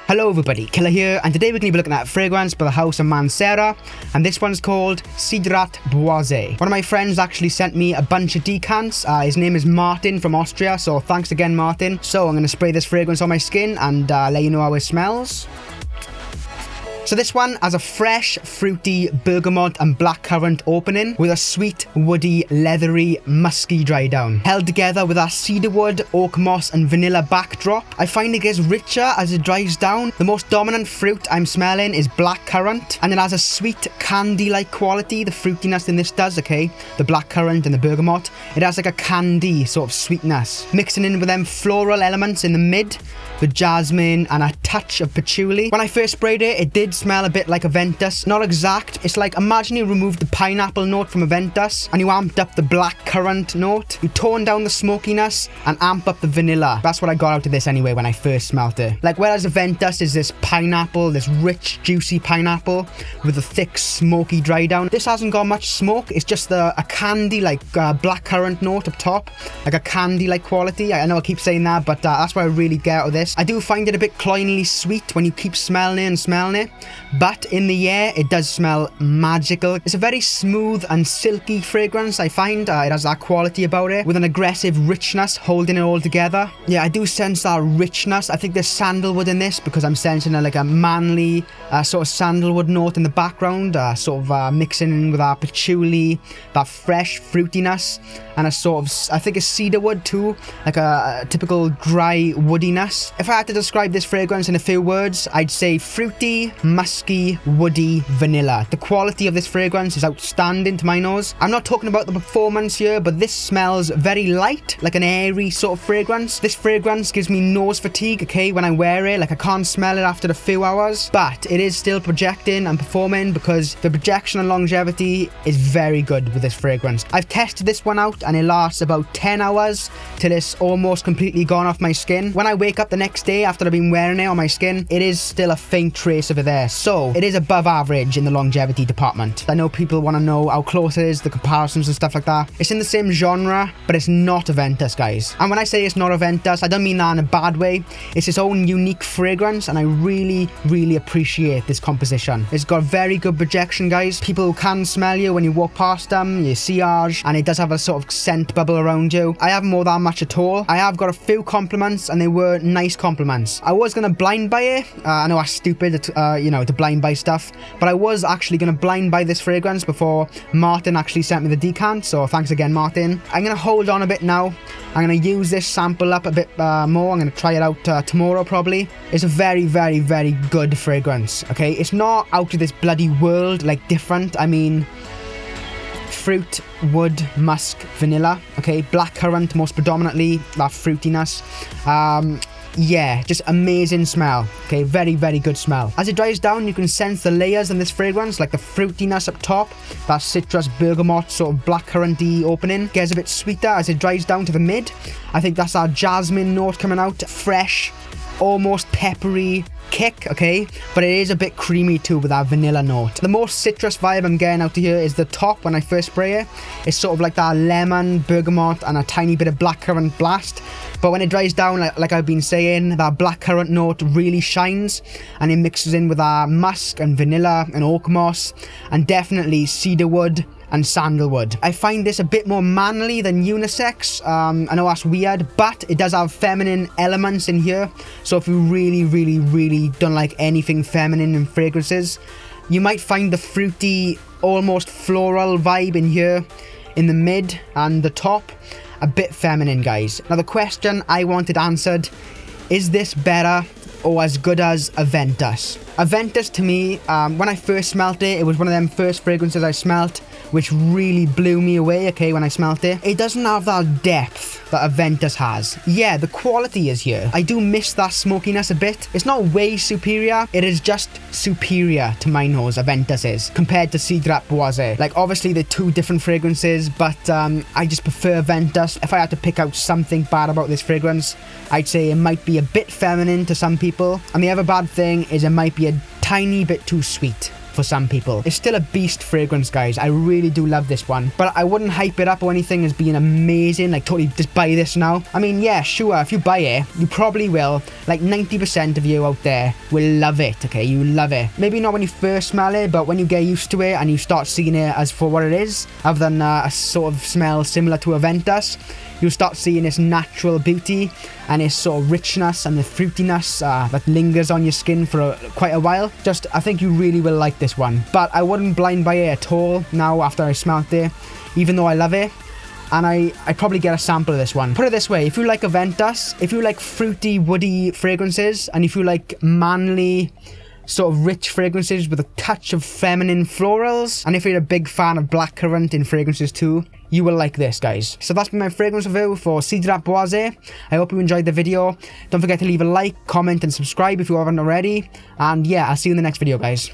Hello everybody, Killa here, and today we're going to be looking at a fragrance by the house of Mancera, and this one's called Cedrat Boise. One of my friends actually sent me a bunch of decants. His name is Martin from Austria, so thanks again Martin. So I'm going to spray this fragrance on my skin and let you know how it smells. So this one has a fresh, fruity bergamot and blackcurrant opening with a sweet, woody, leathery, musky dry down. Held together with our cedarwood, oak moss and vanilla backdrop. I find it gets richer as it dries down. The most dominant fruit I'm smelling is blackcurrant, and it has a sweet candy-like quality. The fruitiness in this does, okay? The blackcurrant and the bergamot. It has like a candy sort of sweetness. Mixing in with them floral elements in the mid, the jasmine and a touch of patchouli. When I first sprayed it, it did smell a bit like a Ventus. Not exact. It's like, imagine you removed the pineapple note from a Ventus and you amped up the blackcurrant note. You toned down the smokiness and amp up the vanilla. That's what I got out of this anyway when I first smelt it. Like, whereas a Ventus is this pineapple, this rich, juicy pineapple with a thick, smoky dry down. This hasn't got much smoke. It's just a candy, like blackcurrant note up top. Like a candy-like quality. I know I keep saying that, but that's what I really get out of this. I do find it a bit cloyingly sweet when you keep smelling it and smelling it. But in the air, it does smell magical. It's a very smooth and silky fragrance, I find. It has that quality about it, with an aggressive richness holding it all together. Yeah, I do sense that richness. I think there's sandalwood in this because I'm sensing like a manly sort of sandalwood note in the background, sort of mixing in with our patchouli, that fresh fruitiness, and a sort of, I think it's cedarwood too, like a typical dry woodiness. If I had to describe this fragrance in a few words, I'd say fruity, musky, woody, vanilla. The quality of this fragrance is outstanding to my nose. I'm not talking about the performance here, but this smells very light, like an airy sort of fragrance. This fragrance gives me nose fatigue, okay, when I wear it. Like, I can't smell it after a few hours, but it is still projecting and performing because the projection and longevity is very good with this fragrance. I've tested this one out and it lasts about 10 hours till it's almost completely gone off my skin. When I wake up the next day after I've been wearing it on my skin, it is still a faint trace of it there. So it is above average in the longevity department. I know people want to know how close it is, the comparisons and stuff like that. It's in the same genre, but it's not a Ventus, guys. And when I say it's not a Ventus, I don't mean that in a bad way. It's its own unique fragrance, and I really appreciate this composition. It's got very good projection, guys. People can smell you when you walk past them, you sillage, and it does have a sort of scent bubble around you. I haven't wore that much at all. I have got a few compliments, and they were nice compliments. I was gonna blind buy it. I know that's stupid, to blind buy stuff, but I was actually gonna blind buy this fragrance before Martin actually sent me the decant, so thanks again Martin. I'm gonna hold on a bit now. I'm gonna use this sample up a bit more. I'm gonna try it out tomorrow probably. It's a very good fragrance, okay? It's not out of this bloody world, like different. I mean, fruit, wood, musk, vanilla, okay? Blackcurrant most predominantly, that fruitiness. Yeah, just amazing smell. Okay, very good smell. As it dries down, you can sense the layers in this fragrance, like the fruitiness up top, that citrus bergamot sort of blackcurranty opening. Gets a bit sweeter as it dries down to the mid. I think that's our jasmine note coming out. Fresh, almost peppery kick, okay, but it is a bit creamy too with that vanilla note. The most citrus vibe I'm getting out of here is the top when I first spray it. It's sort of like that lemon, bergamot and a tiny bit of blackcurrant blast. But when it dries down, like I've been saying, that blackcurrant note really shines and it mixes in with our musk and vanilla and oak moss and definitely cedarwood and sandalwood. I find this a bit more manly than unisex. I know that's weird, but it does have feminine elements in here. So if you really don't like anything feminine in fragrances, you might find the fruity, almost floral vibe in here in the mid and the top a bit feminine, guys. Now the question I wanted answered, is this better or as good as a Ventus? A Ventus to me, when I first smelt it, it was one of them first fragrances I smelt which really blew me away, okay, when I smelt it. It doesn't have that depth that a Ventus has. Yeah, the quality is here. I do miss that smokiness a bit. It's not way superior, it is just superior to my nose, a Ventus is, compared to Cedrat Boise. Like, obviously they're two different fragrances, but I just prefer Ventus. If I had to pick out something bad about this fragrance, I'd say it might be a bit feminine to some people, and the other bad thing is it might be a tiny bit too sweet for some people. It's still a beast fragrance, guys. I really do love this one, but I wouldn't hype it up or anything as being amazing, like totally just buy this now. I mean, yeah, sure, if you buy it, you probably will. Like 90% of you out there will love it, okay? You love it. Maybe not when you first smell it, but when you get used to it and you start seeing it as for what it is, other than a sort of smell similar to a Ventus, you'll start seeing its natural beauty and its sort of richness and the fruitiness that lingers on your skin for quite a while. Just, I think you really will like this one. But I wouldn't blind buy it at all now after I smelt it, even though I love it. And I'd probably get a sample of this one. Put it this way, if you like a Ventus, if you like fruity, woody fragrances, and if you like manly, sort of rich fragrances with a touch of feminine florals, and if you're a big fan of blackcurrant in fragrances too, you will like this, guys. So that's been my fragrance review for Cedrat Boise. I hope you enjoyed the video. Don't forget to leave a like, comment, and subscribe if you haven't already. And yeah, I'll see you in the next video, guys.